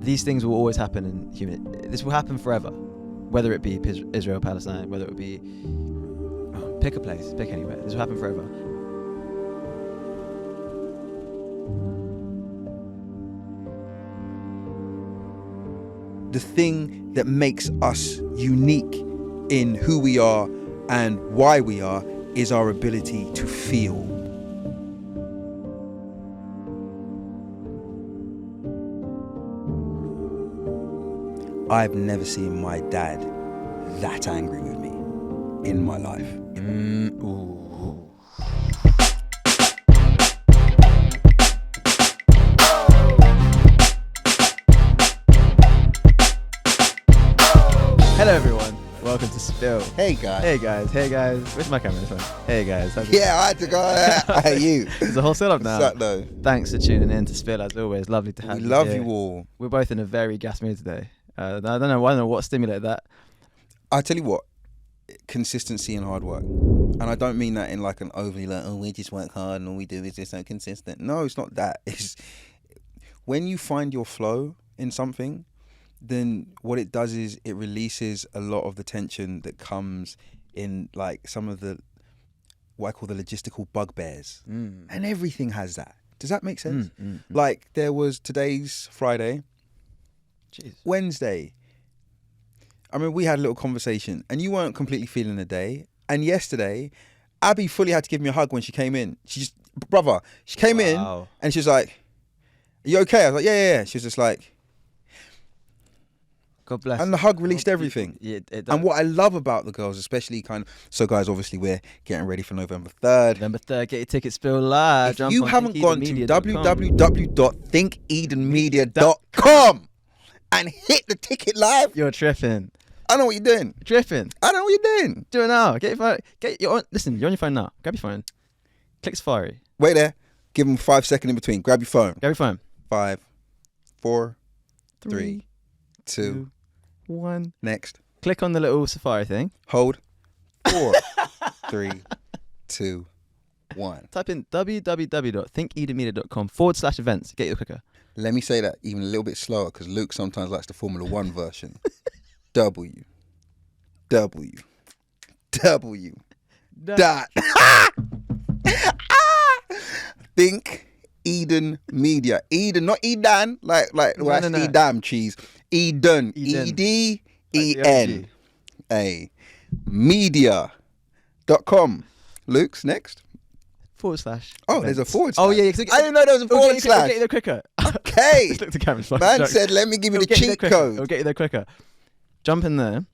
these things will always happen in human. This will happen forever, whether it be Israel-Palestine, whether it would be pick a place, pick anywhere. This will happen forever. The thing that makes us unique in who we are and why we are is our ability to feel. I've never seen my dad that angry with me in my life. Hello everyone, welcome to Spill. Hey guys. Hey guys. Where's my camera? This one. Hey guys. Yeah, I had to go. Hey you. There's a whole setup now. What's up though? Thanks for tuning in to Spill as always. Lovely to have you. We love here. you all. We're both in a very gas mood today. I don't know what stimulated that. I tell you what, consistency and hard work. And I don't mean that in like an overly like, oh, we just work hard and all we do is just so consistent. No, it's not that. It's when you find your flow in something, then what it does is it releases a lot of the tension that comes in like some of the, what I call the logistical bugbears. And everything has that. Does that make sense? Like there was today's Friday. Jeez. Wednesday, I mean, we had a little conversation and you weren't completely feeling the day. And yesterday, Abby fully had to give me a hug when she came in. She came in and she was like, are you okay? I was like, yeah. She was just like, God bless. and the hug released everything. Yeah, it does. And what I love about the girls, especially so guys, obviously we're getting ready for November 3rd. November 3rd, get your tickets Spill live. If Jump you on haven't gone to thinkedenmedia.com. www.thinkedenmedia.com and hit the ticket live, You're tripping. I know what you're doing. Tripping. I know what you're doing. Do it now. Get your phone. Listen, you're on your phone now. Grab your phone. Click Safari. Wait there. Give them 5 seconds in between. Grab your phone. Grab your phone. 5, 4, 3, 3, 2, 1. next. Click on the little Safari thing. Hold. 4, 3, 2, 1. Type in www.thinkedenmedia.com/events. Get your clicker. Let me say that even a little bit slower because Luke sometimes likes the Formula 1 version. W. Dot. Think Eden Media. Eden, not Eden, like that's Edam cheese. Eden. EDEN. A. Media.com. Luke's next. / Oh, events. there's a forward slash. Oh, yeah. I didn't know there was a forward slash. Get you there quicker. Okay. Just look at the camera. Man said, let me give you the cheat code. We'll get you there quicker. Jump in there. You're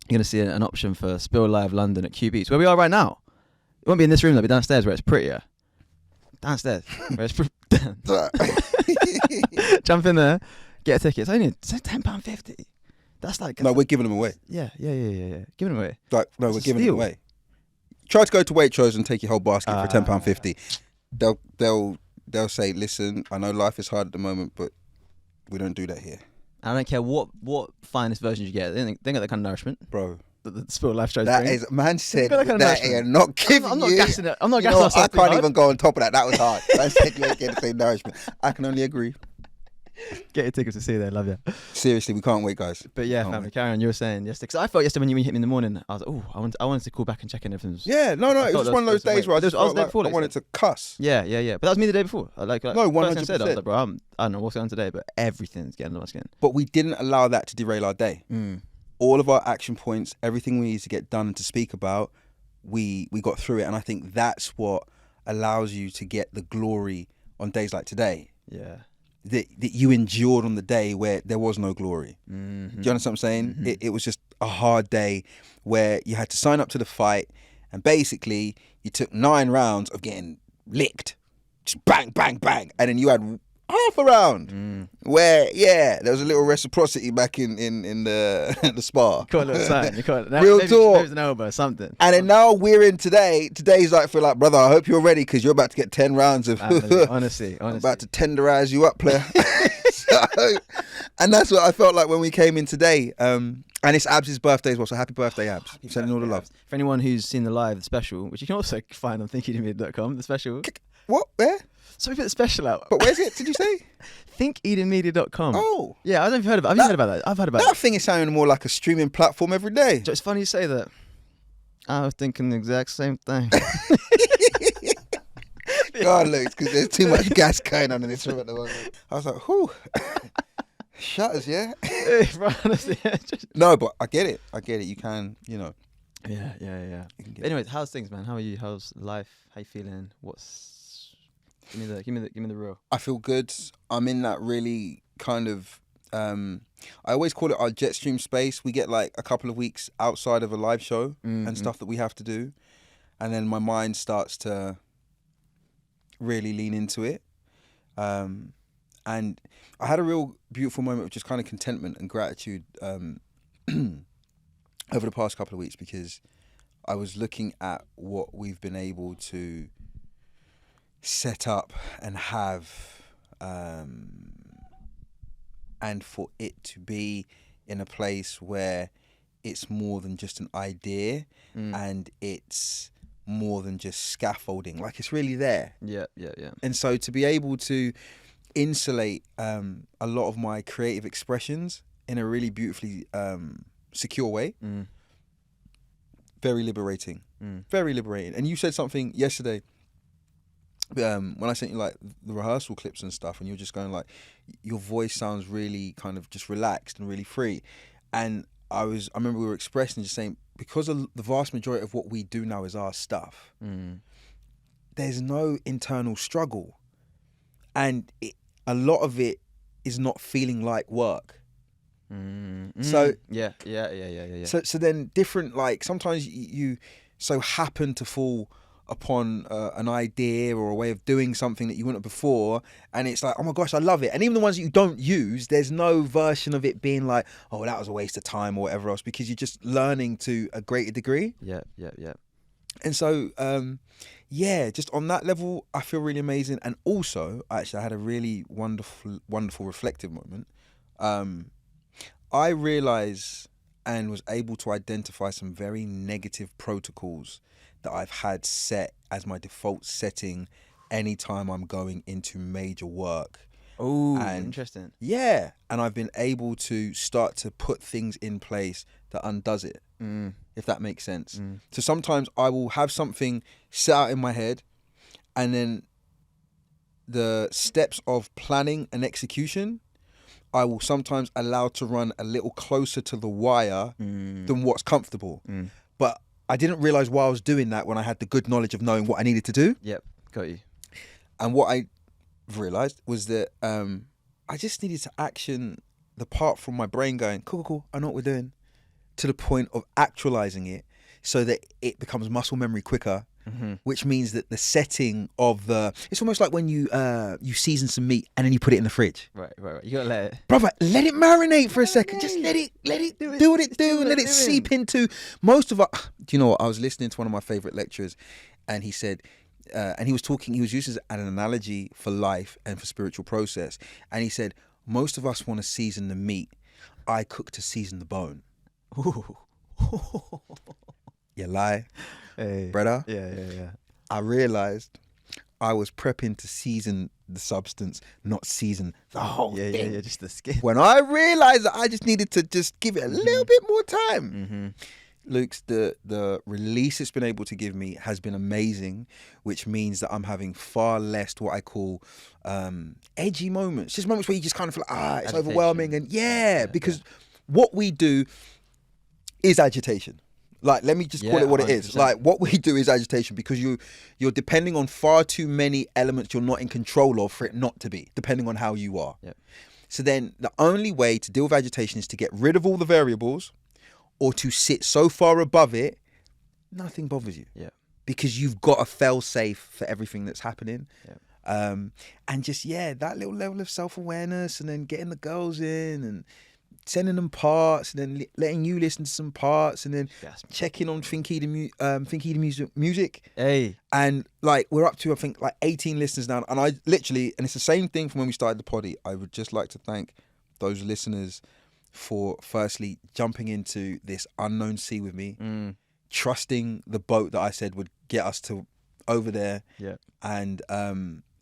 going to see an option for Spill Live London at Q Beach, where we are right now. It won't be in this room, it'll be downstairs where it's prettier. Downstairs. Where it's Jump in there, get a ticket. It's £10.50. That's like... No, we're giving them away. Yeah. Giving them away. Like, no, It's we're a giving steal. them away. Try to go to Waitrose and take your whole basket for £10.50. They'll say, listen, I know life is hard at the moment, but we don't do that here. I don't care what finest versions you get. They ain't got that kind of nourishment. Bro. The Spill Live shows That bring. is, man said Got that kind of that nourishment. are not giving I'm not you. gassing it. I'm not You gassing know, myself I too can't hard. even go on top of that. That was hard. Man said you ain't getting the same nourishment. I can only agree. Get your tickets to see you there. Love you. Seriously, we can't wait, guys. But yeah, Can't family, wait. carry on. You were saying yesterday, because I felt yesterday when you hit me in the morning, I was like, oh, I wanted to call back and check in everything's. Yeah, no, I it thought was one of those there was days where I I was just felt there like before, I like wanted to cuss. Yeah. But that was me the day before. Like No, first thing I said, I was 100%. like, bro, I don't know what's going on today, but everything's getting under my skin. But we didn't allow that to derail our day. All of our action points, everything we need to get done and to speak about, we got through it. And I think that's what allows you to get the glory on days like today. Yeah. That you endured on the day where there was no glory. Mm-hmm. Do you understand what I'm saying? It was just a hard day where you had to sign up to the fight and basically you took 9 rounds of getting licked. Just bang, bang, bang. And then you had half a round where, there was a little reciprocity back in the the spa. You caught a little sign. You caught it. Real maybe, talk. Maybe it was an elbow or something. And then now we're in today. Today's like, feel like, brother, I hope you're ready because you're about to get 10 rounds of... Honestly. I'm about to tenderize you up, player. And that's what I felt like when we came in today. And it's Abs' birthday as well, so happy birthday, Abs. Sending all the love. For anyone who's seen the live special, which you can also find on thinkedenmedia.com, the special. What? Where? So we put the special out. But where's it? Did you say? ThinkEdenMedia.com. Oh, Yeah, I don't know if you've heard of it. Have you heard about that? I've heard about that it. thing is sounding more like a streaming platform every day. It's funny you say that. I was thinking the exact same thing. God, look, because there's too much gas going on in this room at the moment. I was like, whew. Shutters, yeah? Hey, bro, honestly, No, but I get it. You can, you know. Yeah. You can get Anyways, how's things, man? How are you? How's life? How you feeling? Give me the real. I feel good. I'm in that really kind of I always call it our jet stream space. We get like a couple of weeks outside of a live show and stuff that we have to do, and then my mind starts to really lean into it. And I had a real beautiful moment of just kind of contentment and gratitude over the past couple of weeks, because I was looking at what we've been able to set up and have, and for it to be in a place where it's more than just an idea and it's more than just scaffolding, like it's really there. Yeah. And so to be able to insulate a lot of my creative expressions in a really beautifully secure way, very liberating. Very liberating. And you said something yesterday when I sent you like the rehearsal clips and stuff, and you're just going like, your voice sounds really kind of just relaxed and really free. And I remember we were expressing, just saying, because the vast majority of what we do now is our stuff, there's no internal struggle. And a lot of it is not feeling like work. So yeah. So then different, like sometimes you so happen to fall upon an idea or a way of doing something that you wouldn't have before, and it's like, oh my gosh, I love it. And even the ones that you don't use, there's no version of it being like, oh, that was a waste of time or whatever else, because you're just learning to a greater degree. Yeah. And so just on that level, I feel really amazing. And also, actually, I had a really wonderful reflective moment. I realized and was able to identify some very negative protocols that I've had set as my default setting anytime I'm going into major work. Oh, interesting. Yeah. And I've been able to start to put things in place that undoes it, if that makes sense. So sometimes I will have something set out in my head, and then the steps of planning and execution, I will sometimes allow to run a little closer to the wire than what's comfortable. But I didn't realize why I was doing that when I had the good knowledge of knowing what I needed to do. Yep, got you. And what I realized was that I just needed to action the part from my brain going, cool, I know what we're doing, to the point of actualizing it so that it becomes muscle memory quicker. Which means that the setting of it's almost like when you season some meat and then you put it in the fridge. Right. You gotta let it. Brother, let it marinate for a second. Just let it do what it do, and let it seep into most of our. Do you know what? I was listening to one of my favorite lecturers, and he said, and he was using an analogy for life and for spiritual process. And he said, most of us want to season the meat. I cook to season the bone. Ooh. You lie. Hey. Brother. Yeah. I realized I was prepping to season the substance, not season the whole thing. Yeah, just the skin. When I realized that I just needed to just give it a little bit more time. Luke's, the release it's been able to give me has been amazing, which means that I'm having far less what I call edgy moments. Just moments where you just kind of feel like, it's overwhelming. And because what we do is agitation. Like, let me just call it what 100%. It is. Like, what we do is agitation, because you're depending on far too many elements you're not in control of for it not to be, depending on how you are. Yep. So then the only way to deal with agitation is to get rid of all the variables, or to sit so far above it, nothing bothers you. Yeah. Because you've got a fail-safe for everything that's happening. Yeah. And just, that little level of self-awareness, and then getting the girls in and sending them parts, and then letting you listen to some parts, and then checking on Think Eden music. Hey. And like, we're up to, I think, like 18 listeners now. And I literally, and it's the same thing from when we started the poddy. I would just like to thank those listeners for firstly jumping into this unknown sea with me, trusting the boat that I said would get us to over there. Yeah. And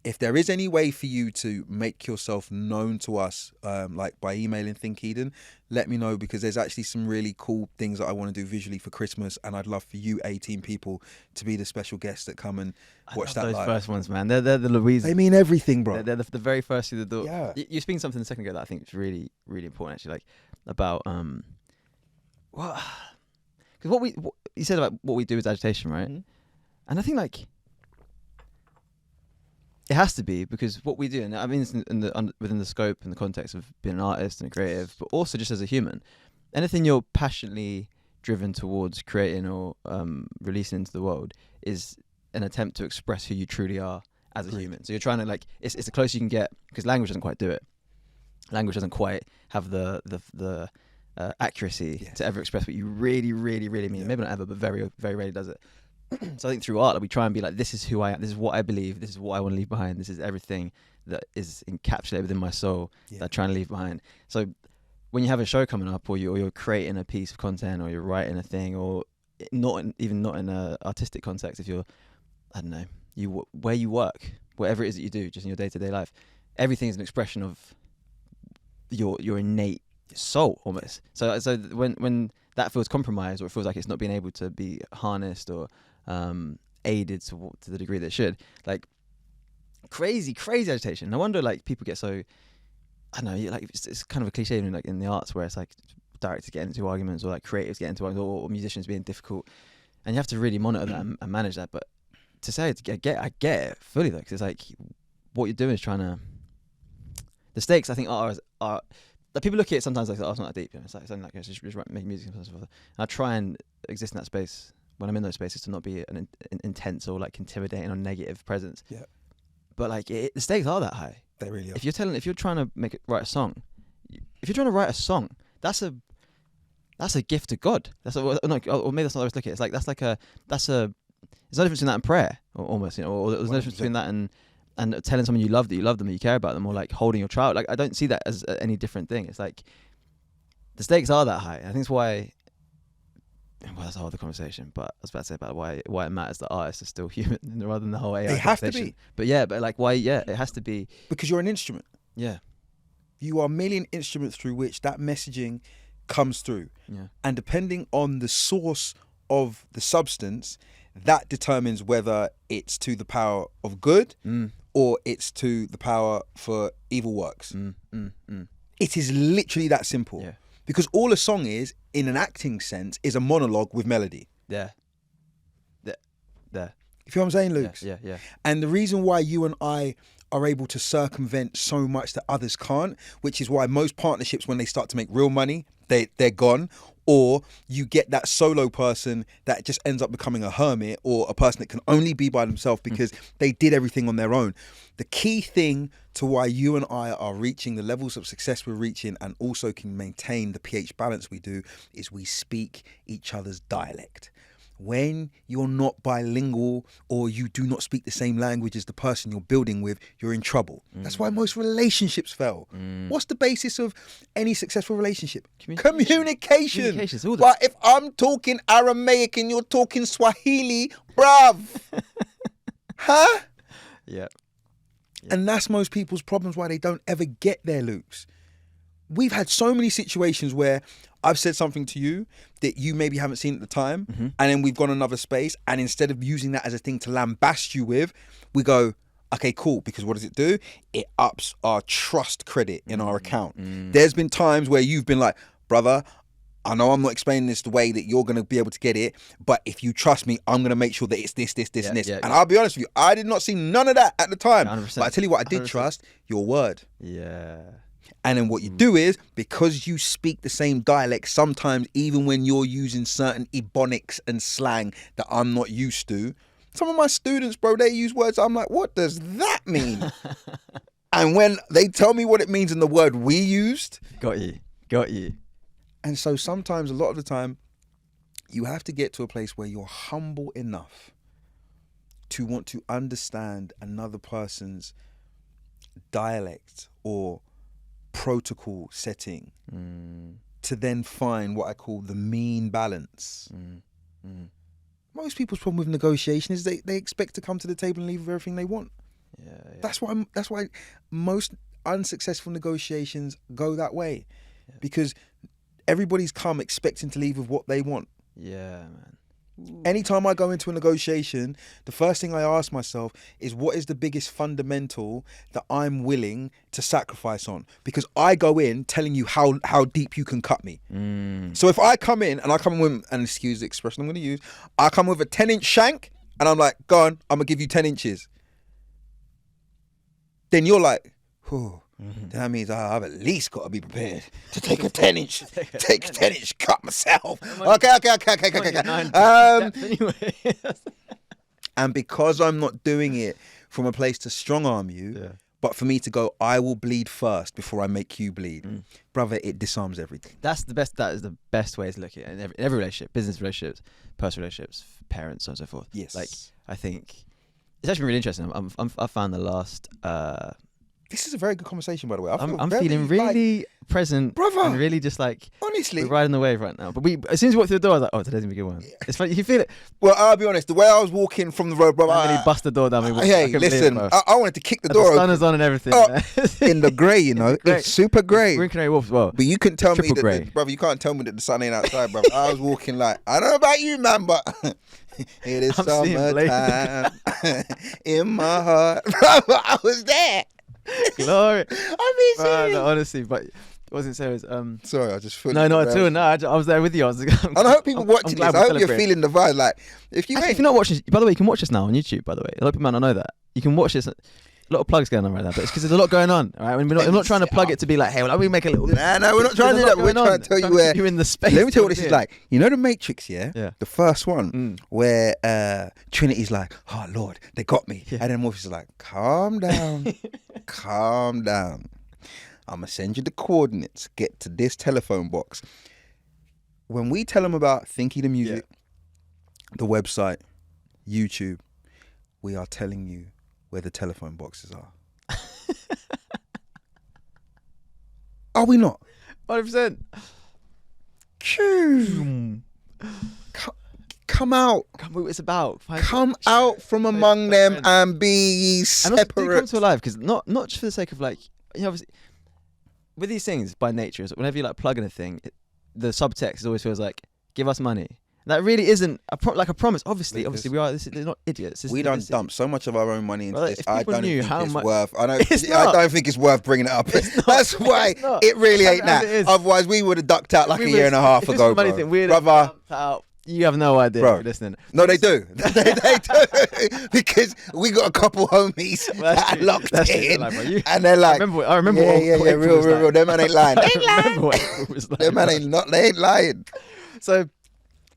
if there is any way for you to make yourself known to us, like by emailing Think Eden, let me know, because there's actually some really cool things that I want to do visually for Christmas, and I'd love for you 18 people to be the special guests that come and watch that those live. first ones, man. They're the Louise. They mean everything, bro. They're the very first through the door. Yeah. You're speaking something a second ago that I think is really, really important, actually, like about what, because what you said about what we do is agitation, right? Mm-hmm. And I think like it has to be, because what we do, and I mean it's within the scope and the context of being an artist and a creative, but also just as a human, anything you're passionately driven towards creating or releasing into the world is an attempt to express who you truly are as a human. So you're trying to like, it's the closest you can get, because language doesn't quite do it. Language doesn't quite have the accuracy to ever express what you really, really, really mean. Maybe not ever, but very, very rarely does it. So I think through art, like, we try and be like, this is who I am, this is what I believe, this is what I want to leave behind, this is everything that is encapsulated within my soul that I'm trying to leave behind. So when you have a show coming up, or you're creating a piece of content, or you're writing a thing, or not in an artistic context, if you're, I don't know, where you work, whatever it is that you do, just in your day-to-day life, everything is an expression of your innate soul, almost. So when that feels compromised, or it feels like it's not being able to be harnessed or aided to the degree that it should, like crazy agitation. No wonder like people get so, I don't know, like it's kind of a cliche in, like in the arts, where it's like directors get into arguments, or like creatives get into arguments, or musicians being difficult, and you have to really monitor that and manage that. But to say I get it fully, though, because it's like what you're doing is trying to, the stakes I think are like, people look at it sometimes like, oh, it's not that deep, it's like something like it's just making music and stuff. And I try and exist in that space when I'm in those spaces to not be an intense or like intimidating or negative presence. Yeah. But like the stakes are that high. They really are. If you're trying to write a song, that's a gift to God. Or maybe that's not the way to look at it. It's like there's no difference between that and prayer, or almost, or there's no difference between that and telling someone you love them, and you care about them, or like holding your child. Like, I don't see that as any different thing. It's like the stakes are that high. I think it's why. Well, that's a whole other conversation. But I was about to say about why it matters that artists are still human rather than the whole AI. They have to be. But like why? Yeah, it has to be, because you're an instrument. Yeah. You are a million instruments through which that messaging comes through. Yeah. And depending on the source of the substance, that determines whether it's to the power of good or it's to the power for evil works. It is literally that simple. Yeah. Because all a song is, in an acting sense, is a monologue with melody. Yeah. You feel what I'm saying, Luke? Yeah. And the reason why you and I are able to circumvent so much that others can't, which is why most partnerships, when they start to make real money, they're gone. Or you get that solo person that just ends up becoming a hermit, or a person that can only be by themselves because they did everything on their own. The key thing to why you and I are reaching the levels of success we're reaching, and also can maintain the pH balance we do, is we speak each other's dialect. When you're not bilingual, or you do not speak the same language as the person you're building with, you're in trouble. That's why most relationships fail. What's the basis of any successful relationship? Communication. But if I'm talking Aramaic and you're talking Swahili, bruv. Huh? Yeah. And that's most people's problems, why they don't ever get there, Lukes. We've had so many situations where I've said something to you that you maybe haven't seen at the time, and then we've gone another space, and instead of using that as a thing to lambast you with, we go, okay, cool, because what does it do? It ups our trust credit in our account. There's been times where you've been like, brother, I know I'm not explaining this the way that you're going to be able to get it, but if you trust me, I'm going to make sure that it's this, and this. And I'll be honest with you, I did not see none of that at the time. 100%. But I tell you what, I did 100%. Trust your word. Yeah. And then what you do is, because you speak the same dialect, sometimes even when you're using certain ebonics and slang that I'm not used to, some of my students, bro, they use words I'm like, what does that mean? And when they tell me what it means in the word we used, got you. And so sometimes, a lot of the time, you have to get to a place where you're humble enough to want to understand another person's dialect or protocol setting to then find what I call the mean balance. Most people's problem with negotiation is they expect to come to the table and leave with everything they want. Yeah. That's why most unsuccessful negotiations go that way, because everybody's come expecting to leave with what they want. Yeah, man. Anytime I go into a negotiation, the first thing I ask myself is, what is the biggest fundamental that I'm willing to sacrifice on? Because I go in telling you how deep you can cut me. So if I come in and I come in with, and excuse the expression I'm going to use, I come with a 10-inch shank and I'm like, go on, I'm going to give you 10 inches. Then you're like, oh, that means I've at least got to be prepared to take a 10-inch cut myself. Okay. Anyway. And because I'm not doing it from a place to strong arm you, but for me to go, I will bleed first before I make you bleed, brother, it disarms everything. That is the best way to look at it in every relationship, business relationships, personal relationships, parents, so on and so forth. Yes. Like, I think it's actually really interesting. I found the last. This is a very good conversation, by the way. I'm feeling really present, brother, and really just like, honestly, we're riding the wave right now. But as soon as we walked through the door, I was like, oh, today's gonna be a good one. Yeah. It's funny, you feel it. Well, I'll be honest. The way I was walking from the road, brother, I really bust the door down. Hey, listen, I wanted to kick the door open. The sun is on and everything. In the grey, you know, it's super grey. Green Canary Wolf as well. But you can tell me that, brother, you can't tell me that the sun ain't outside, brother. I was walking like, I don't know about you, man, but it is summertime in my heart. Brother, I was there. Glory. I mean, serious. No, honestly, but it wasn't serious. Sorry, I just feel. No, not at all. No, I was there with you. And I hope people watching this. I hope you're feeling the vibe. Like, if you're not watching, by the way, you can watch this now on YouTube. By the way, a lot of people might not know that. You can watch this. A lot of plugs going on right now, but it's because there's a lot going on. All right, I'm not trying to plug it to be like, hey, well, we make a little. No, we're not trying to do that. We're trying to tell you where you're in the space. Let me tell you what this is like. You know the Matrix, yeah? Yeah. The first one where Trinity's like, oh Lord, they got me, and then Morpheus is like, calm down, calm down. I'm gonna send you the coordinates. Get to this telephone box. When we tell them about Thinky the Music, the website, YouTube, we are telling you where the telephone boxes are. Are we not? 100%. Come out. It's about. Come out from among them and be ye separate. And also do come to life, because not just for the sake of like, you know, obviously, with these things by nature, whenever you like plug in a thing, the subtext always feels like, give us money. That really isn't a promise. Obviously, we are. They're not idiots. We don't dump so much of our own money into this. I don't think it's worth. I don't think it's worth bringing it up. That's why it really ain't that. Otherwise, we would have ducked out like a year and a half ago, brother. You have no idea, bro. Listening. No, they do. they do, because we got a couple homies that locked in, and they're like, I remember. Yeah, real. Them man ain't lying. Them man ain't lying. So.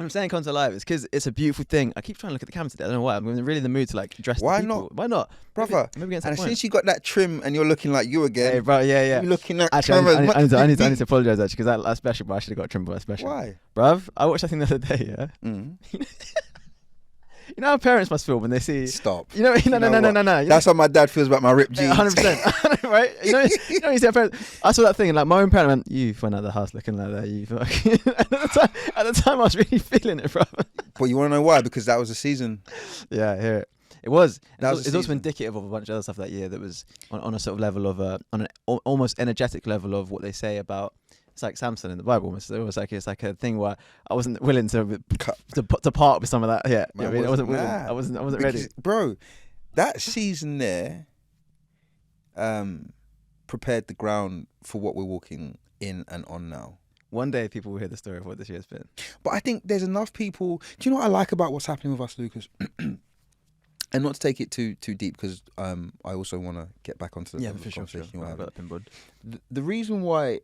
I'm saying come to life. It's because it's a beautiful thing. I keep trying to look at the camera today. I don't know why. I'm really in the mood to like dress. Why the people. not? Why not, brother? Maybe and since you got that trim and you're looking like you again, hey, bro, yeah. You're looking at actually, I need to apologize actually, because that special, bro, I should have got a trim by special. Why, bruv? I watched that thing the other day. Yeah. You know how parents must feel when they see. Stop. You know, no. That's how my dad feels about my ripped jeans. 100%. Right? You see how parents. I saw that thing and like my own parent went, "You went out of the house looking like that. You fucking." At the time, I was really feeling it, bro. But you want to know why? Because that was the season. Yeah, I hear it. It was. It's also indicative of a bunch of other stuff that year that was on a sort of level of on an almost energetic level of what they say about. It's like Samson in the Bible. It's like a thing where I wasn't willing to part with some of that. Yeah, I wasn't willing. I wasn't ready, bro. That season there, prepared the ground for what we're walking in and on now. One day people will hear the story of what this year's been. But I think there's enough people. Do you know what I like about what's happening with us, Lucas? And not to take it too deep, because I also want to get back onto the conversation you have. The reason why.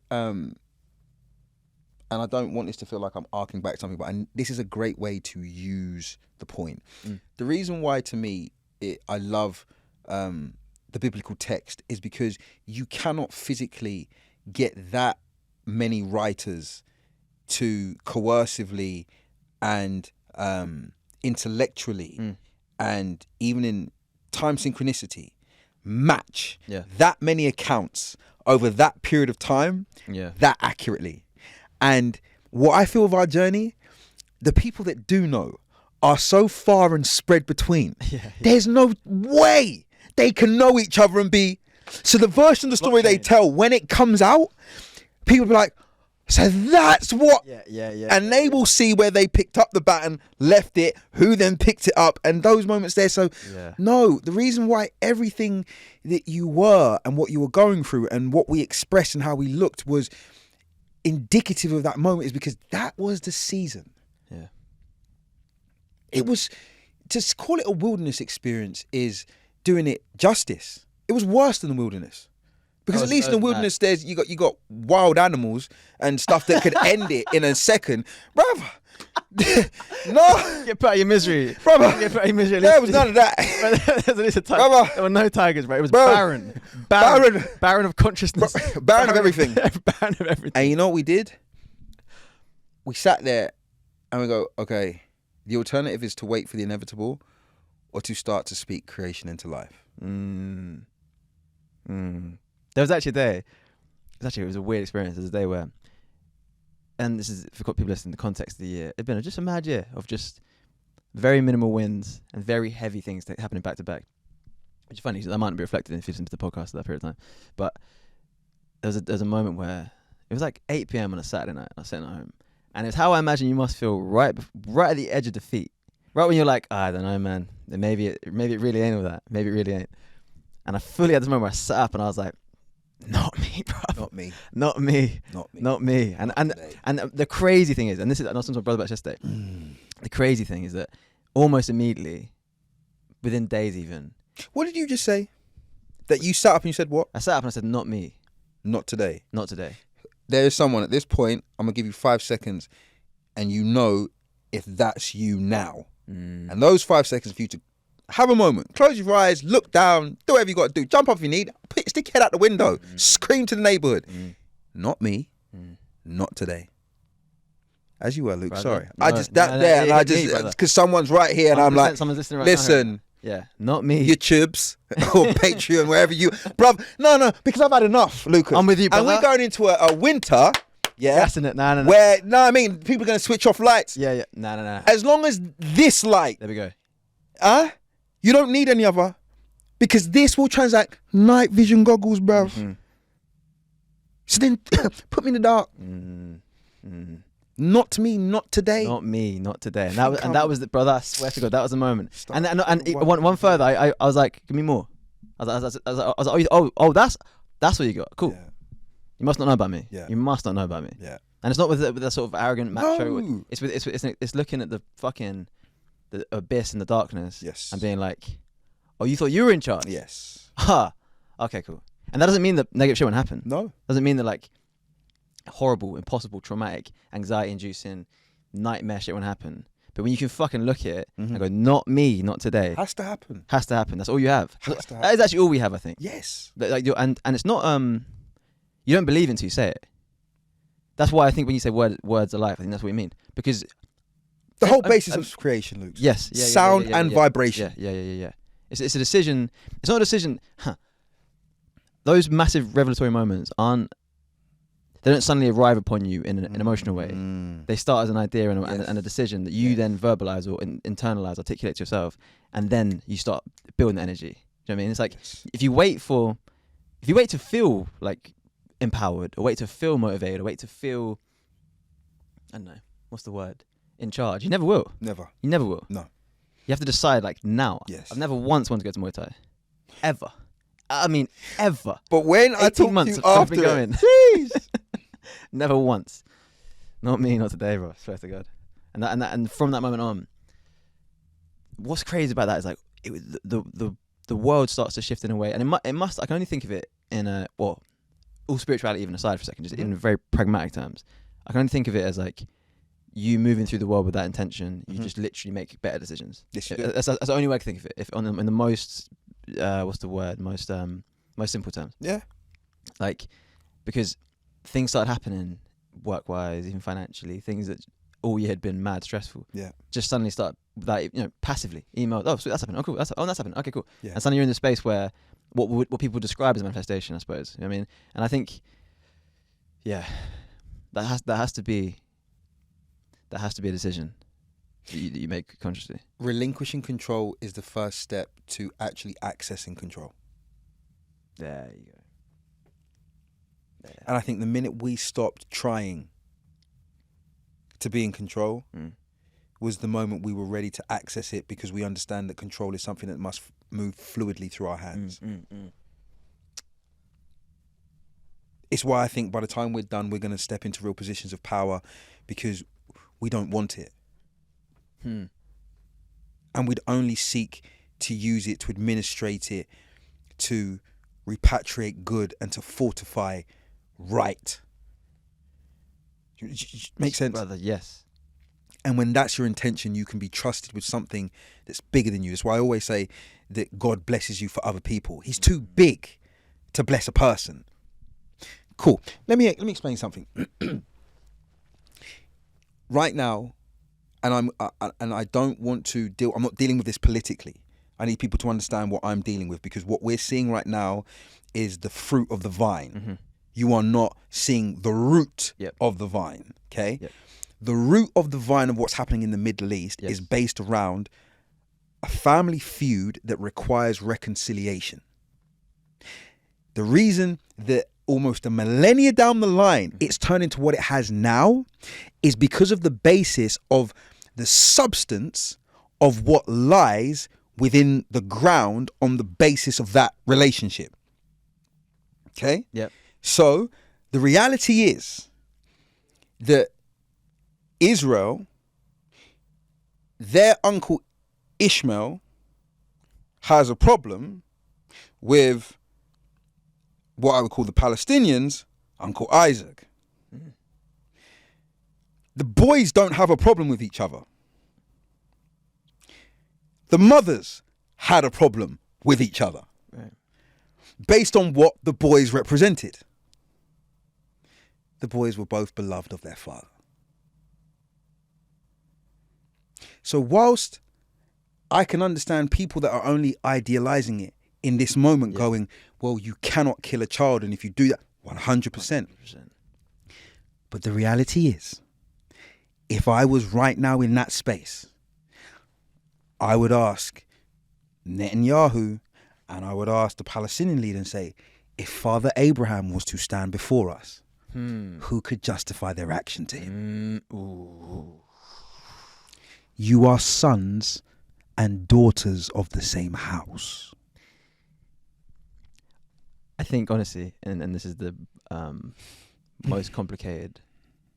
And I don't want this to feel like I'm arcing back something, but this is a great way to use the point. The reason why, to me, I love the biblical text is because you cannot physically get that many writers to coercively and intellectually and even in time synchronicity match that many accounts over that period of time that accurately. And what I feel of our journey, the people that do know are so far and spread between. There's no way they can know each other and be. So the version of the story they tell, when it comes out, people be like, so that's what. Yeah. And they will see where they picked up the baton, left it, who then picked it up, and those moments there. So, no, the reason why everything that you were and what you were going through and what we expressed and how we looked was indicative of that moment is because that was the season. Yeah. It was, to call it a wilderness experience is doing it justice. It was worse than the wilderness. Because at least in the wilderness, there's you got wild animals and stuff that could end it in a second, brother. No, Get out of your misery, brother. Get out of your misery. There was none of that, There's at least a brother. There were no tigers, bro. It was Bro. barren of consciousness, Barren of everything. barren of everything. And you know what we did? We sat there and we go, okay, the alternative is to wait for the inevitable or to start to speak creation into life. There was actually a day. It was a weird experience. There was a day where, and this is for people listening, the context of the year. It'd been just a mad year of just very minimal wins and very heavy things happening back to back. Which is funny, because that might not be reflected if you listen to the podcast at that period of time. But there was a moment where it was like 8 p.m. on a Saturday night. And I was sitting at home, and it's how I imagine you must feel right at the edge of defeat, right when you're like, I don't know, man. Maybe it really ain't all that. Maybe it really ain't. And I fully had this moment where I sat up and I was like, not me, bro. Not me. Not me. Not me. Not me. And the crazy thing is, and this is, I know something my brother about yesterday. The crazy thing is that almost immediately, within days even. What did you just say? That you sat up and you said what? I sat up and I said, not me. Not today. Not today. There is someone at this point, I'm going to give you 5 seconds, and you know if that's you now. And those 5 seconds for you to have a moment, close your eyes, look down, do whatever you got to do, jump off if you need, stick your head out the window, scream to the neighbourhood. Not me, not today. As you were, Luke, Brother, sorry. no, I just, because someone's right here and I'm like, someone's listening right listen. now. Yeah, not me. YouTubes or Patreon, wherever you, bruv. No, because I've had enough, Lucas. I'm with you, brother. And we're going into a winter, Gassing it. No. where, I mean, people are going to switch off lights. Yeah. No. As long as this light, There we go. you don't need any other, because this will transact night vision goggles, bruv. So then, put me in the dark. Not me, not today. Not me, not today. And that was the brother. I swear to God, that was the moment. Stop. One further, I was like, give me more. I was like, oh, that's what you got. Cool. Yeah. You must not know about me. Yeah. You must not know about me. Yeah. And it's not with a sort of arrogant macho. No. It's looking at the fucking the abyss and the darkness. Yes. And being like, oh, you thought you were in charge? Yes. Ha. Okay, cool. And that doesn't mean that negative shit won't happen. No. Doesn't mean that like horrible, impossible, traumatic, anxiety-inducing, nightmare shit won't happen. But when you can fucking look at it and go, not me, not today. Has to happen. Has to happen. That's all you have. Has to That happen. is actually all we have, I think. Yes. Like, and it's not you don't believe until you say it. That's why I think when you say words are life, I think that's what you mean. Because The whole basis of creation, Luke. yes, Sound and vibration. Yeah. It's a decision. It's not a decision. Those massive revelatory moments they don't suddenly arrive upon you in an emotional way. They start as an idea and a decision that you then verbalize or internalize, articulate to yourself, and then you start building the energy. Do you know what I mean? It's like if you wait to feel like empowered, or wait to feel motivated, or wait to feel, I don't know, what's the word? In charge. You never will. Never. You never will. No. You have to decide like now. Yes. I've never once wanted to go to Muay Thai. Ever. I mean, ever. But when I 18 talk months to you I've after been going. jeez. Never once. Not me, not today, bro. Swear to God. And from that moment on, what's crazy about that is like the world starts to shift in a way, and it must. I can only think of it in all spirituality even aside for a second, just in very pragmatic terms. I can only think of it as like you moving through the world with that intention. You just literally make better decisions. Yes, you do. That's the only way I can think of it. If in the most what's the word? Most simple terms. Yeah. Like, because things started happening work-wise, even financially, things that all year had been mad stressful. Yeah. Just suddenly start without, passively email. Oh, sweet, that's happening. Oh, cool. That's happening. Okay, cool. Yeah. And suddenly you're in the space where what people describe as manifestation, I suppose. You know what I mean? And I think, yeah, that has to be a decision. that you make consciously. Relinquishing control is the first step to actually accessing control. There you go. Yeah. And I think the minute we stopped trying to be in control was the moment we were ready to access it, because we understand that control is something that must move fluidly through our hands. It's why I think by the time we're done, we're going to step into real positions of power, because we don't want it. And we'd only seek to use it, to administrate it, to repatriate good and to fortify right. Make sense? Brother, yes. And when that's your intention, you can be trusted with something that's bigger than you. That's why I always say that God blesses you for other people. He's too big to bless a person. Cool. Let me explain something. Right now, and I don't want to deal. I'm not dealing with this politically. I need people to understand what I'm dealing with, because what we're seeing right now is the fruit of the vine. You are not seeing the root of the vine. Okay. The root of the vine of what's happening in the Middle East is based around a family feud that requires reconciliation. The reason that almost a millennia down the line it's turned into what it has now is because of the basis of the substance of what lies within the ground on the basis of that relationship. Okay? Yep. So the reality is that Israel, their uncle Ishmael, has a problem with what I would call the Palestinians, Uncle Isaac. The boys don't have a problem with each other. The mothers had a problem with each other, based on what the boys represented. The boys were both beloved of their father. So whilst I can understand people that are only idealizing it in this moment, going, well, you cannot kill a child, and if you do that, 100%. But the reality is, if I was right now in that space, I would ask Netanyahu and I would ask the Palestinian leader and say, if Father Abraham was to stand before us, who could justify their action to him? You are sons and daughters of the same house. I think, honestly, and this is the most complicated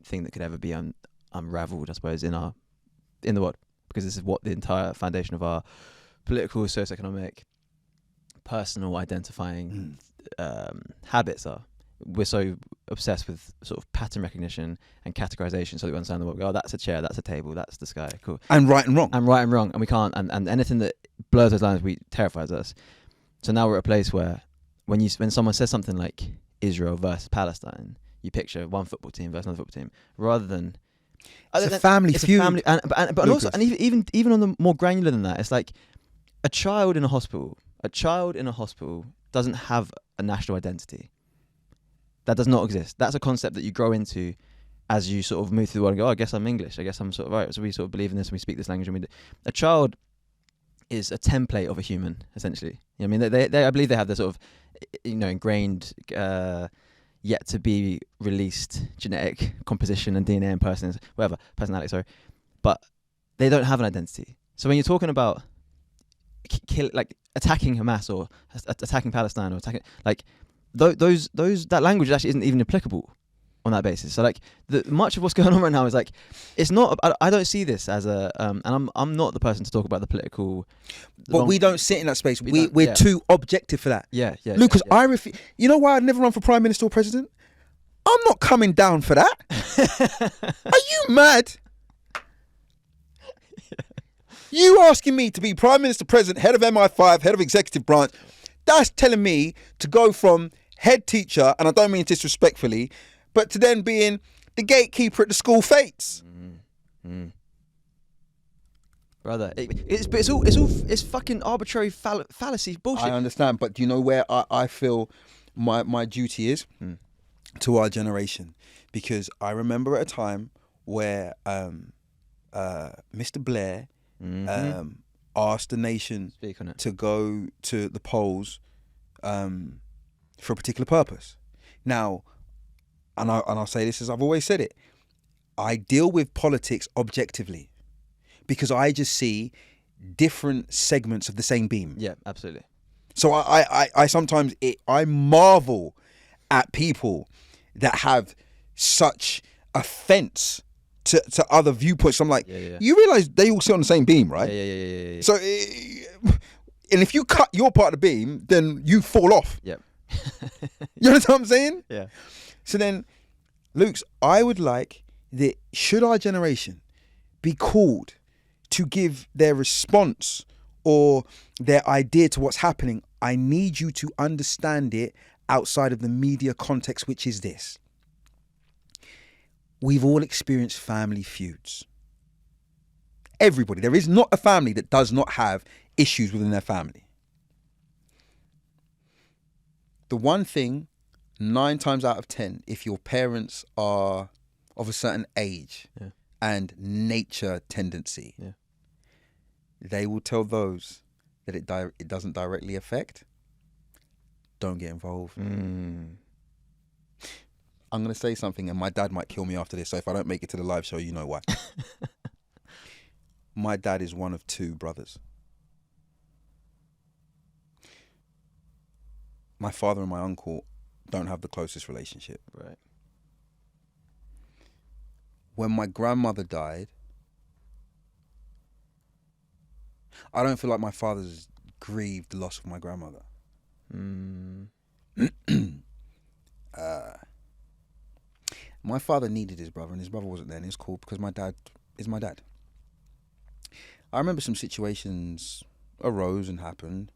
thing that could ever be unraveled, I suppose, in the world, because this is what the entire foundation of our political, socioeconomic, personal identifying habits are. We're so obsessed with sort of pattern recognition and categorization, so that we understand the world. Oh, that's a chair, that's a table, that's the sky. Cool. And right and wrong. And we can't. And anything that blurs those lines, terrifies us. So now we're at a place where when someone says something like Israel versus Palestine, you picture one football team versus another football team, rather than it's a family feud. But also, and even on the more granular than that, it's like a child in a hospital. A child in a hospital doesn't have a national identity. That does not exist. That's a concept that you grow into as you sort of move through the world and go, oh, I guess I'm English. I guess I'm sort of right. So we sort of believe in this and we speak this language. And a child is a template of a human, essentially. You know what I mean? They I believe they have the sort of, ingrained, yet to be released genetic composition and DNA and personality, sorry. But they don't have an identity. So when you're talking about attacking Hamas or attacking Palestine or attacking, that language actually isn't even applicable on that basis. So much of what's going on right now is it's not. I don't see this as a and I'm not the person to talk about the political. But we don't sit in that space. We're too objective for that. Yeah. Lucas, I refuse. You know why I'd never run for Prime Minister or President? I'm not coming down for that. Are you mad? You asking me to be Prime Minister, President, head of MI5, head of executive branch, that's telling me to go from head teacher, and I don't mean disrespectfully, but to then being the gatekeeper at the school fates. Brother, it's fucking arbitrary fallacy bullshit. I understand, but do you know where I feel my duty is? To our generation, because I remember at a time where Mr. Blair Mm-hmm. asked the nation Speak on it. to go to the polls for a particular purpose. Now, and I'll say this as I've always said it, I deal with politics objectively because I just see different segments of the same beam. Yeah, absolutely. So I sometimes I marvel at people that have such offense to other viewpoints. I'm like, Yeah. you realize they all sit on the same beam, right? Yeah. So, and if you cut your part of the beam, then you fall off. Yep. You know what I'm saying? Yeah. So then, Luke's, I would like that, should our generation be called to give their response or their idea to what's happening, I need you to understand it outside of the media context, which is this. We've all experienced family feuds. Everybody. There is not a family that does not have issues within their family. The one thing, 9 times out of 10, if your parents are of a certain age and nature tendency, they will tell those that it doesn't directly affect, don't get involved. I'm going to say something and my dad might kill me after this, so if I don't make it to the live show, you know why. My dad is one of 2 brothers. My father and my uncle don't have the closest relationship. Right. When my grandmother died, I don't feel like my father's grieved the loss of my grandmother. My father needed his brother, and his brother wasn't there, and it's cool because my dad is my dad. I remember some situations arose and happened,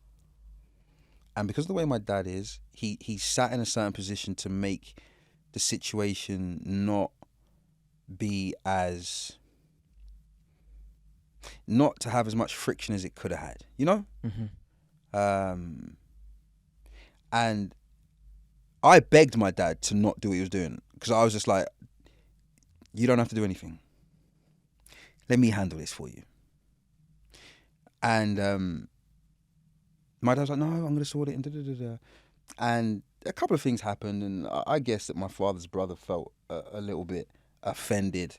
and because of the way my dad is, he sat in a certain position to make the situation not be as, not to have as much friction as it could have had, you know? And I begged my dad to not do what he was doing because I was just like, you don't have to do anything. Let me handle this for you. And my dad was like, no, I'm going to sort it. And a couple of things happened, and I guess that my father's brother felt a little bit offended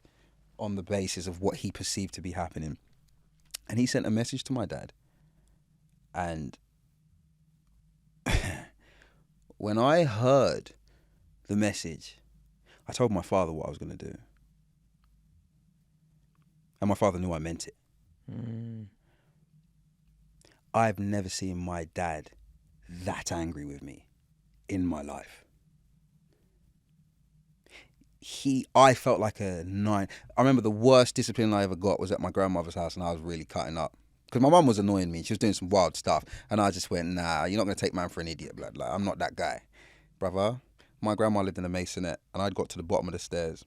on the basis of what he perceived to be happening. And he sent a message to my dad. And when I heard the message, I told my father what I was going to do. And my father knew I meant it. I've never seen my dad that angry with me in my life. I felt like a 9. I remember the worst discipline I ever got was at my grandmother's house, and I was really cutting up. Because my mum was annoying me. She was doing some wild stuff. And I just went, nah, you're not going to take man for an idiot, blood. Like, I'm not that guy. Brother, my grandma lived in a masonette, and I'd got to the bottom of the stairs,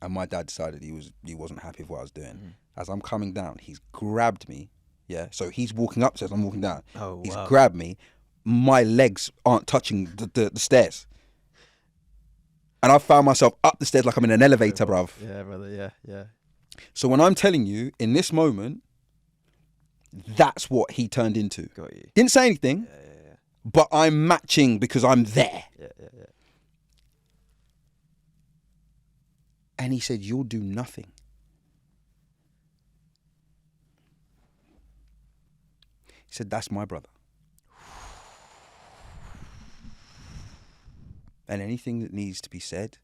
and my dad decided he wasn't happy with what I was doing. As I'm coming down, he's grabbed me. Yeah, so he's walking upstairs, I'm walking down. Oh, he's wow. grabbed me. My legs aren't touching the stairs. And I found myself up the stairs like I'm in an elevator, bruv. Yeah, brother, yeah. So when I'm telling you, in this moment, that's what he turned into. Got you. Didn't say anything, but I'm matching because I'm there. Yeah. And he said, you'll do nothing. He said, that's my brother. And anything that needs to be said,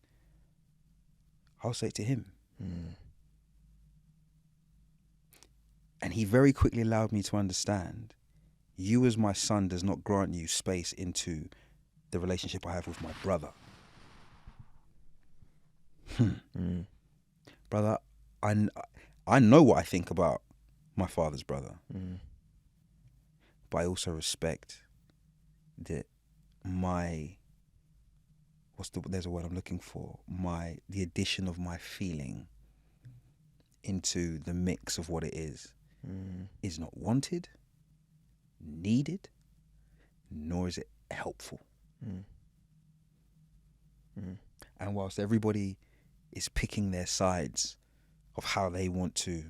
I'll say it to him. And he very quickly allowed me to understand, you as my son does not grant you space into the relationship I have with my brother. Brother, I know what I think about my father's brother. But I also respect that there's a word I'm looking for, the addition of my feeling into the mix of what it is not wanted, needed, nor is it helpful. And whilst everybody is picking their sides of how they want to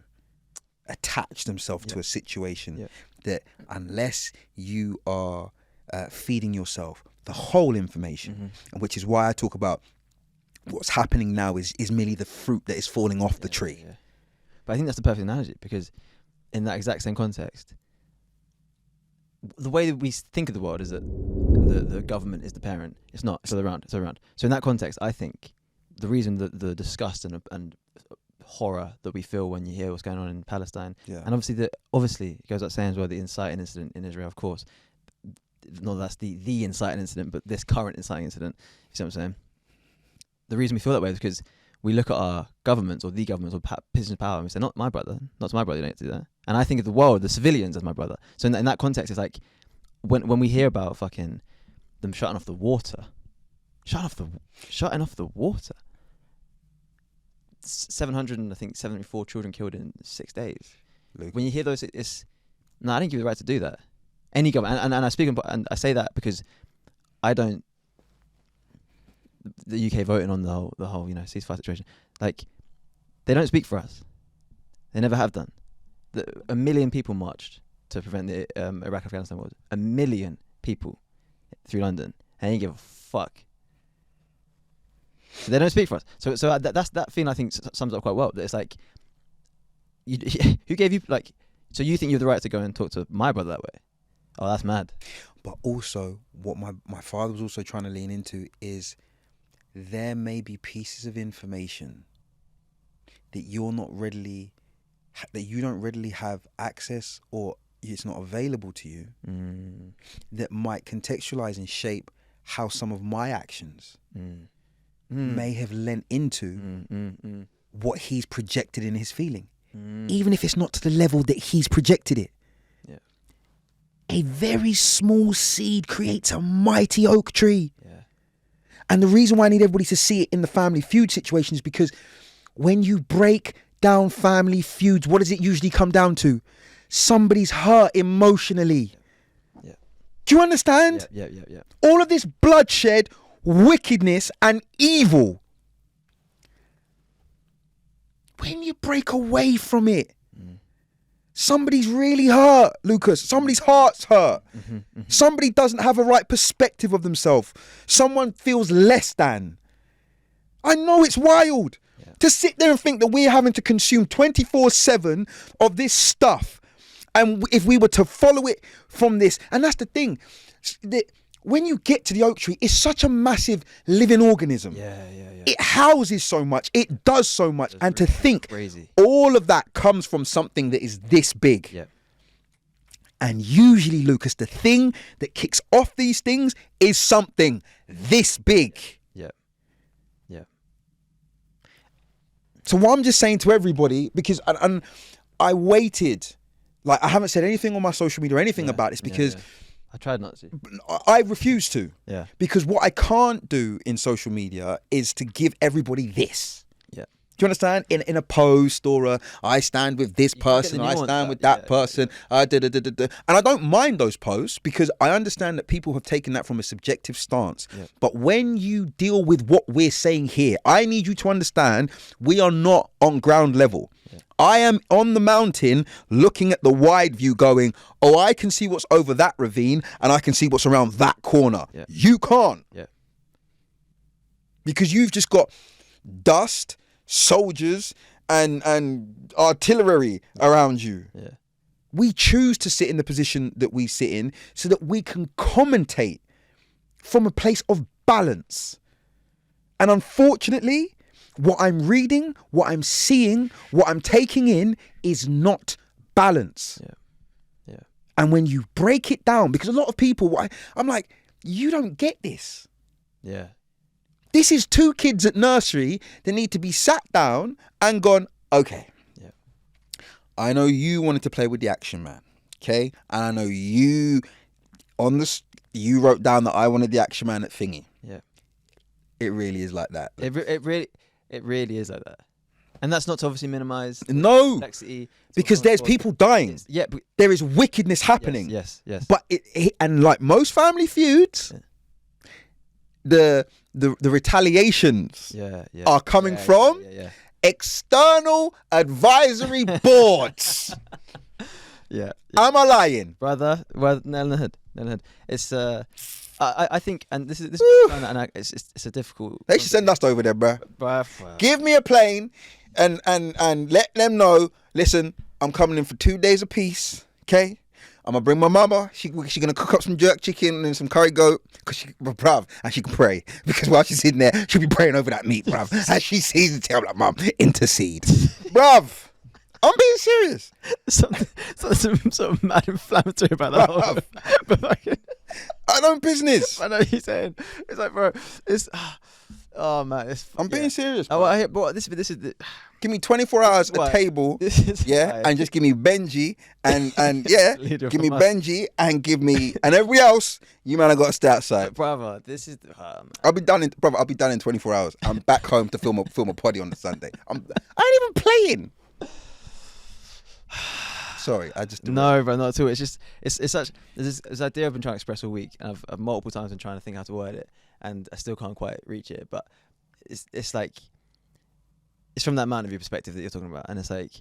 attach themselves to a situation Yeah. that unless you are feeding yourself the whole information, and which is why I talk about what's happening now is merely the fruit that is falling off the tree. Yeah. But I think that's the perfect analogy, because in that exact same context, the way that we think of the world is that the government is the parent. It's not. It's all around. It's all around. So in that context, I think the reason that the disgust and horror that we feel when you hear what's going on in Palestine, and obviously it goes without saying as well, the inciting incident in Israel, of course. Not that's the inciting incident, but this current inciting incident. You see what I'm saying? The reason we feel that way is because we look at our governments or the governments or positions of power and we say, not my brother, not to my brother, you don't do that. And I think of the world, the civilians, as my brother. So in that context, it's like when we hear about fucking them shutting off the water, 774 children killed in 6 days. Luke. When you hear those, no, I didn't give you the right to do that. Any government, and I speak, and I say that because I don't. The UK voting on the whole ceasefire situation, like they don't speak for us. They never have done. 1 million people marched to prevent the Iraq-Afghanistan war. 1 million people through London, and they didn't give a fuck. So they don't speak for us. So that's that feeling, I think, sums up quite well. That it's like, who gave you like? So you think you have the right to go and talk to my brother that way? Oh, that's mad. But also, what my father was also trying to lean into is there may be pieces of information that you don't readily have access, or it's not available to you, that might contextualize and shape how some of my actions may have lent into what he's projected in his feeling, even if it's not to the level that he's projected it. A very small seed creates a mighty oak tree. Yeah. And the reason why I need everybody to see it in the family feud situation is because when you break down family feuds, what does it usually come down to? Somebody's hurt emotionally. Yeah. Do you understand? Yeah. All of this bloodshed, wickedness, and evil. When you break away from it, somebody's really hurt, Lucas. Somebody's heart's hurt. Somebody doesn't have a right perspective of themselves. Someone feels less than. I know it's wild to sit there and think that we're having to consume 24/7 of this stuff. And if we were to follow it from this, and that's the thing, when you get to the oak tree, it's such a massive living organism. Yeah. It houses so much, it does so much, That's and to think crazy. all of that comes from something that is this big. Yeah. And usually, Lucas, the thing that kicks off these things is something this big. Yeah. So what I'm just saying to everybody, because and I waited, like I haven't said anything on my social media or anything about this because I tried not to. I refuse to. Yeah. Because what I can't do in social media is to give everybody this. Yeah. Do you understand? In a post or I stand with this person, I stand with that person. And I don't mind those posts because I understand that people have taken that from a subjective stance. Yeah. But when you deal with what we're saying here, I need you to understand we are not on ground level. Yeah. I am on the mountain looking at the wide view going, oh, I can see what's over that ravine and I can see what's around that corner. Yeah. You can't. Yeah. Because you've just got dust, soldiers and artillery around you. Yeah. We choose to sit in the position that we sit in so that we can commentate from a place of balance. And unfortunately, what I'm reading, what I'm seeing, what I'm taking in is not balance. Yeah. And when you break it down, because a lot of people, I'm like, you don't get this. Yeah. This is two kids at nursery that need to be sat down and gone, okay. Yeah. I know you wanted to play with the action man, okay? And I know you wrote down that I wanted the action man at thingy. Yeah. It really is like that. It really is like that. And that's not to obviously minimize No, complexity. because there's people dying. Yeah, but there is wickedness happening. Yes. But and like most family feuds, the retaliations are coming from external advisory boards. Yeah. Am I lying? Brother, well, nail on the head. It's I think, and this is it's a difficult. They should send us over there, bruh. Bruh. Give me a plane and let them know, listen, I'm coming in for 2 days apiece, okay? I'm gonna bring my mama. She gonna cook up some jerk chicken and some curry goat, bruv, and she can pray, because while she's in there, she'll be praying over that meat, bruv. As she sees it, I'm like, Mum, intercede, bruv. I'm being serious. Something sort of mad inflammatory about that whole. But like, I know business. I know what you're saying. It's like, bro, it's. Oh man, I'm being serious. Oh, well, this is the. Give me 24 hours What? a table, Fire. and just give me Benji and yeah, Leader of give me Hamas. Benji and give me and everybody else. You man, I got to stay outside. Brother, this is. Man. I'll be done in 24 hours. I'm back home to film a poddy on the Sunday. I ain't even playing. Sorry, I just No, bro, not at all. It's just it's such this idea I've been trying to express all week, and I've multiple times been trying to think how to word it, and I still can't quite reach it. But it's like it's from that man of your perspective that you're talking about, and it's like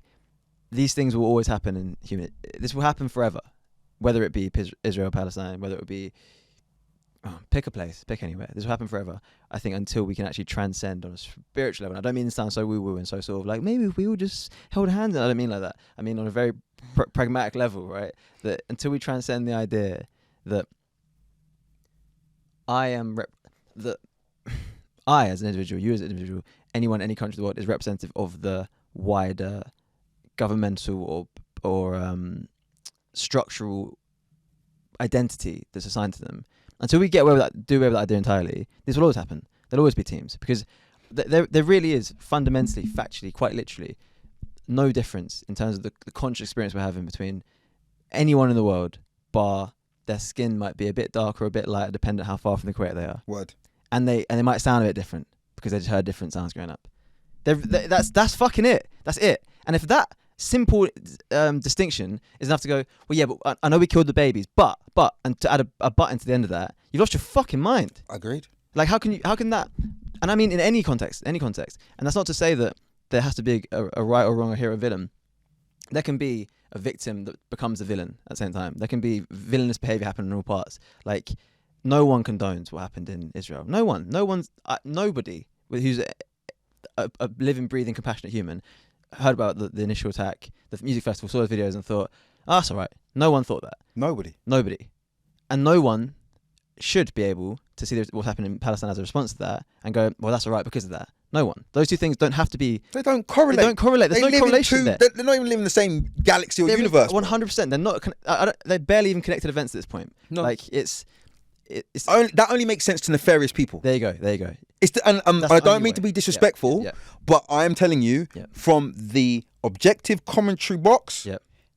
these things will always happen in human. This will happen forever, whether it be Israel-Palestine, whether it be pick a place, pick anywhere. This will happen forever. I think until we can actually transcend on a spiritual level. And I don't mean to sound so woo-woo and so sort of like maybe if we all just held hands. I don't mean like that. I mean on a very pragmatic level, right? That until we transcend the idea that I am that I as an individual, you as an individual, anyone, any country in the world is representative of the wider governmental or structural identity that's assigned to them. Until we get away with that, do away with that idea entirely, this will always happen. There'll always be teams because there really is fundamentally, factually, quite literally, no difference in terms of the conscious experience we're having between anyone in the world, bar their skin might be a bit darker or a bit lighter, depending on how far from the equator they are. Word. And they might sound a bit different because they just heard different sounds growing up. That's fucking it. That's it. And if that simple distinction is enough to go, well, yeah, but I know we killed the babies, but, and to add a button to the end of that, you've lost your fucking mind. Agreed. Like, how can that, and I mean in any context, and that's not to say that there has to be a right or wrong or hero or villain. There can be a victim that becomes a villain at the same time. There can be villainous behavior happening in all parts. Like, no one condones what happened in Israel. Nobody who's a living, breathing, compassionate human heard about the initial attack, the music festival, saw those videos and thought, oh, that's all right. No one thought that. Nobody. And no one should be able to see what's happening in Palestine as a response to that and go, well, that's all right because of that. No one. Those two things don't have to be... They don't correlate. There's no correlation there. They're not even living in the same galaxy or universe. 100%. They're not... they're barely even connected events at this point. No. Like, it's that only makes sense to nefarious people. There you go. And I don't mean to be disrespectful, Yep. but I am telling you, from the objective commentary box,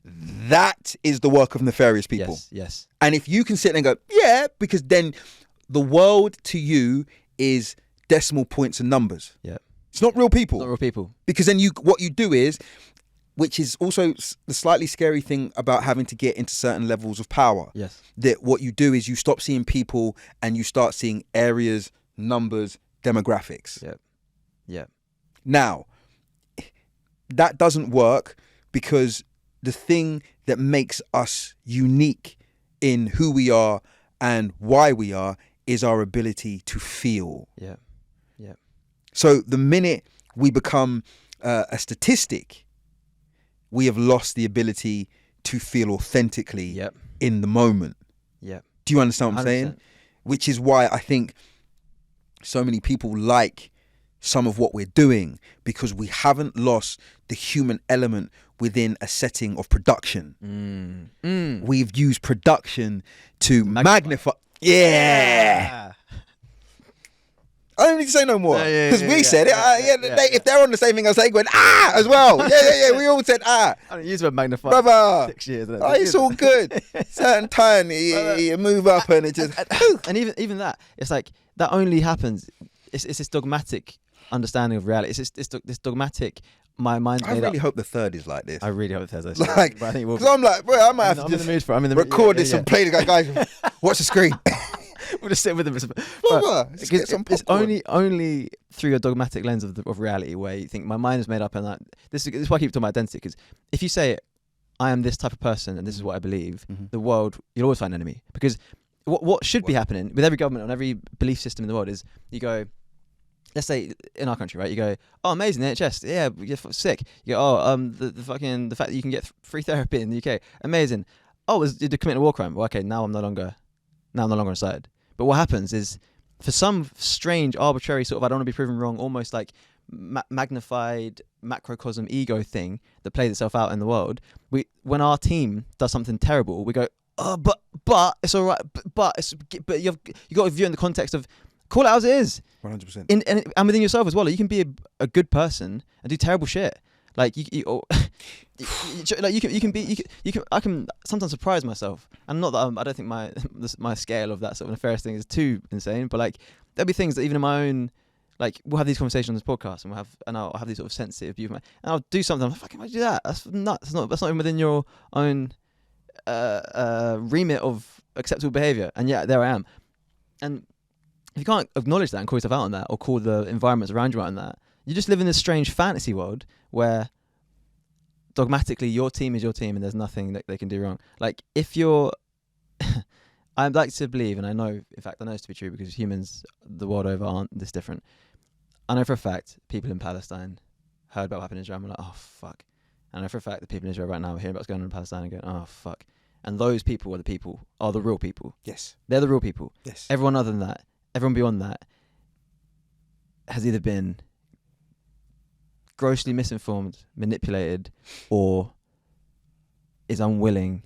that is the work of nefarious people. Yes. And if you can sit there and go, yeah, because then the world to you is decimal points and numbers. Yeah. It's not real people. Not real people. Because then what you do is, which is also the slightly scary thing about having to get into certain levels of power. Yes. That what you do is you stop seeing people and you start seeing areas, numbers, demographics. Yep. Now, that doesn't work because the thing that makes us unique in who we are and why we are is our ability to feel. Yeah. So the minute we become a statistic, we have lost the ability to feel authentically in the moment. Yeah. Do you understand what I'm 100%. saying? Which is why I think so many people like some of what we're doing, because we haven't lost the human element within a setting of production. We've used production to magnify. Yeah. I don't need to say no more because we said it. If they're on the same thing as they going as well. We all said I don't use the word magnify. Brother, 6 years. it's all good. Certain time you move up and it just. And even that, it's like that only happens. It's this dogmatic understanding of reality. It's this dogmatic. My mind's I made really up. hope the third is like this. I really hope the third is like, but I think we'll. Because I'm like, bro, I might have to I'm just in the mood for it. record this and play the guys. Watch the screen. We'll just sit with them. Brother, let's get some It's popcorn. only through a dogmatic lens of reality where you think my mind is made up, and this is why I keep talking about identity. Because if you say I am this type of person and this is what I believe, the world, you'll always find an enemy. Because what should be happening with every government and every belief system in the world is you go, let's say in our country, right? You go, oh, amazing, the NHS, yeah, you're sick. You go, oh, the fact that you can get free therapy in the UK, amazing. Oh, you're committing a war crime. Well, okay, now I'm no longer on side. But what happens is, for some strange, arbitrary sort of, I don't want to be proven wrong, almost like magnified macrocosm ego thing that plays itself out in the world. When our team does something terrible, we go, oh, but it's all right. But you got to view it in the context of call it as it is. 100%. And within yourself as well. Like, you can be a good person and do terrible shit. Like I can sometimes surprise myself, and not that I don't think my scale of that sort of nefarious thing is too insane, but like there'll be things that even in my own, like we'll have these conversations on this podcast, and I'll have these sort of sensitive view of and I'll do something. I'm like, fucking, why do you do that? That's nuts. That's not even within your own remit of acceptable behaviour, and yet there I am. And if you can't acknowledge that and call yourself out on that, or call the environments around you out on that, you just live in this strange fantasy world where dogmatically your team is your team and there's nothing that they can do wrong. Like if you're I'd like to believe, and I know this to be true because humans the world over aren't this different. I know for a fact people in Palestine heard about what happened in Israel and were like, oh fuck. I know for a fact that people in Israel right now are hearing about what's going on in Palestine and going, oh fuck. And those people are the real people. Yes. They're the real people. Yes. Everyone other than that, everyone beyond that has either been grossly misinformed, manipulated, or is unwilling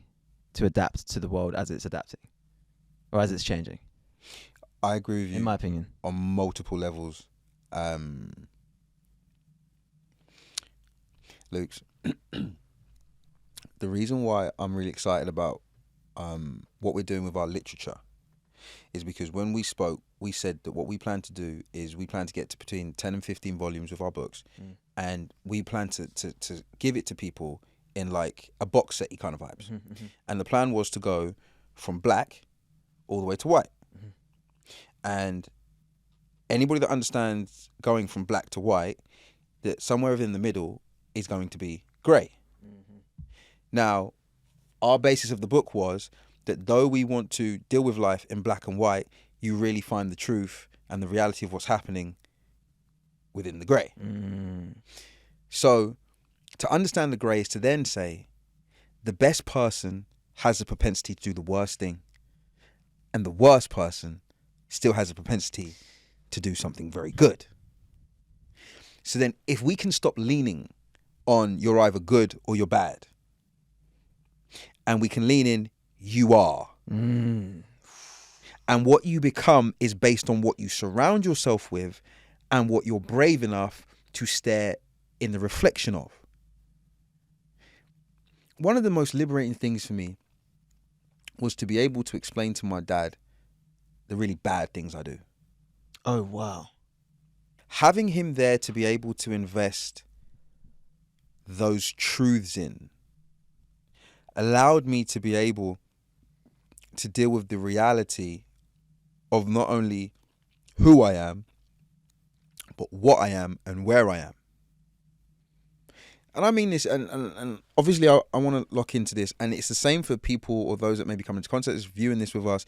to adapt to the world as it's adapting or as it's changing. I agree with you. In my opinion. On multiple levels. Luke, the reason why I'm really excited about what we're doing with our literature is because when we spoke, we said that what we plan to do is we plan to get to between 10 and 15 volumes with our books. And we plan to give it to people in like a box set kind of vibes. And the plan was to go from black all the way to white. And anybody that understands going from black to white, that somewhere within the middle is going to be grey. Now, our basis of the book was that though we want to deal with life in black and white, you really find the truth and the reality of what's happening within the grey. So to understand the grey is to then say the best person has a propensity to do the worst thing, and the worst person still has a propensity to do something very good. So then if we can stop leaning on you're either good or you're bad, and we can lean in you are, and what you become is based on what you surround yourself with and what you're brave enough to stare in the reflection of. One of the most liberating things for me was to be able to explain to my dad the really bad things I do. Oh, wow. Having him there to be able to invest those truths in allowed me to be able to deal with the reality of not only who I am, but what I am and where I am. And I mean this, and obviously I want to lock into this, and it's the same for people or those that may be coming into contact with viewing this with us.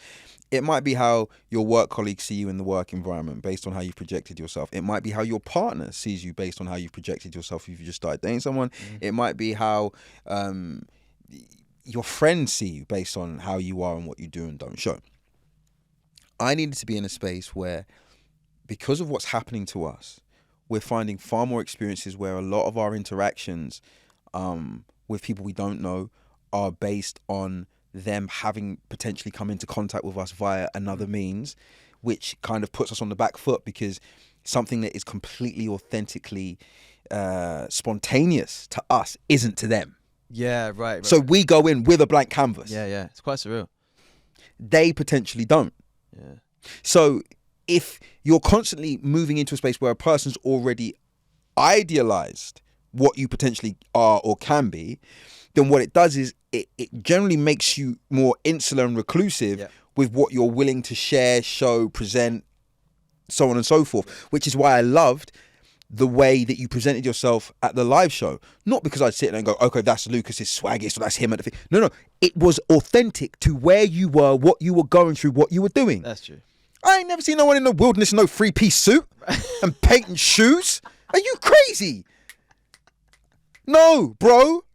It might be how your work colleagues see you in the work environment based on how you've projected yourself. It might be how your partner sees you based on how you've projected yourself if you just started dating someone. It might be how your friends see you based on how you are and what you do and don't show. I needed to be in a space where, because of what's happening to us, we're finding far more experiences where a lot of our interactions with people we don't know are based on them having potentially come into contact with us via another means, which kind of puts us on the back foot because something that is completely authentically spontaneous to us isn't to them. Yeah, right. So we go in with a blank canvas. Yeah. It's quite surreal. They potentially don't. Yeah. So if you're constantly moving into a space where a person's already idealized what you potentially are or can be, then what it does is it generally makes you more insular and reclusive with what you're willing to share, show, present, so on and so forth, which is why I loved the way that you presented yourself at the live show. Not because I'd sit there and go, okay, that's Lucas's swaggiest, or that's him at the thing. No, it was authentic to where you were, what you were going through, what you were doing. That's true. I ain't never seen no one in the wilderness in no 3-piece suit and painting shoes. Are you crazy? No, bro.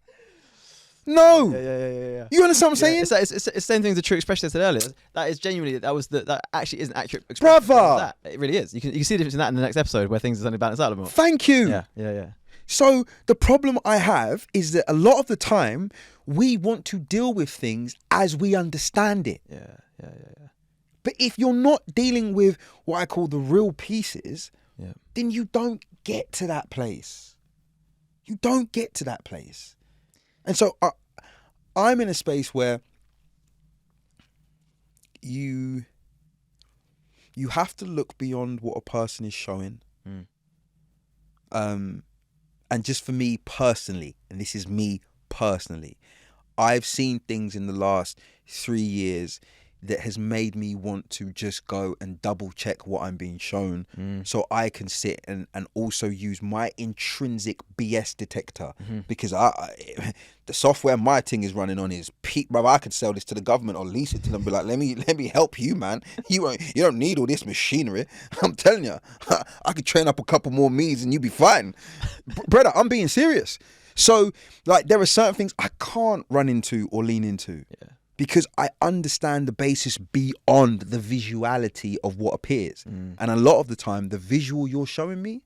No. Yeah. You understand what I'm saying? It's the same thing as the true expression I said earlier. That is genuinely, that actually is an accurate expression. Brother. It really is. You can see the difference in that in the next episode where things are suddenly balance out a little more. Thank you. Yeah. So the problem I have is that a lot of the time we want to deal with things as we understand it. Yeah. But if you're not dealing with what I call the real pieces, then you don't get to that place. You don't get to that place. And so I'm in a space where you have to look beyond what a person is showing. And just for me personally, and this is me personally, I've seen things in the last 3 years that has made me want to just go and double check what I'm being shown, so I can sit and also use my intrinsic BS detector, because the software my thing is running on is peak, brother. I could sell this to the government or lease it to them, be like, let me help you, man. You don't need all this machinery. I'm telling you, I could train up a couple more me's and you be fine. Brother, I'm being serious. So like, there are certain things I can't run into or lean into. Because I understand the basis beyond the visuality of what appears. And a lot of the time, the visual you're showing me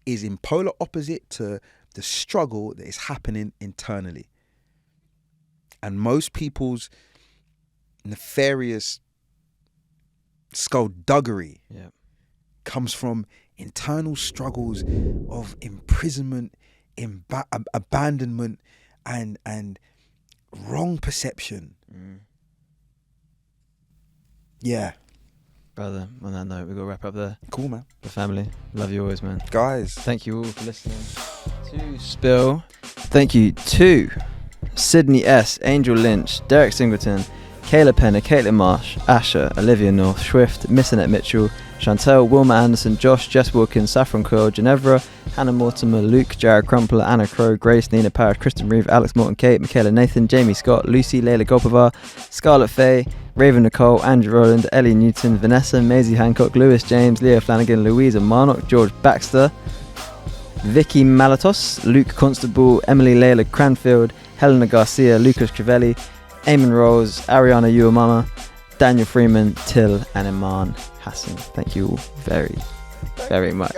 is in polar opposite to the struggle that is happening internally. And most people's nefarious skullduggery comes from internal struggles of imprisonment, abandonment, and wrong perception. Yeah. Brother, on that note, we've got to wrap up there. Cool, man. The family. Love you always, man. Guys. Thank you all for listening to Spill. Thank you to Sydney S, Angel Lynch, Derek Singleton, Kayla Penner, Caitlin Marsh, Asher, Olivia North, Swift, Missinette Mitchell, Chantel, Wilma Anderson, Josh, Jess Wilkins, Saffron Coyle, Ginevra, Hannah Mortimer, Luke, Jared Crumpler, Anna Crow, Grace, Nina Parrish, Kristen Reeve, Alex Morton, Kate, Michaela Nathan, Jamie Scott, Lucy, Layla Gopava, Scarlett Faye, Raven Nicole, Andrew Rowland, Ellie Newton, Vanessa, Maisie Hancock, Lewis James, Leo Flanagan, Louisa Marnock, George Baxter, Vicky Malatos, Luke Constable, Emily Layla Cranfield, Helena Garcia, Lucas Crivelli, Eamon Rose, Ariana Uamama, Daniel Freeman, Till, and Iman Hassan. Thank you all very, very much.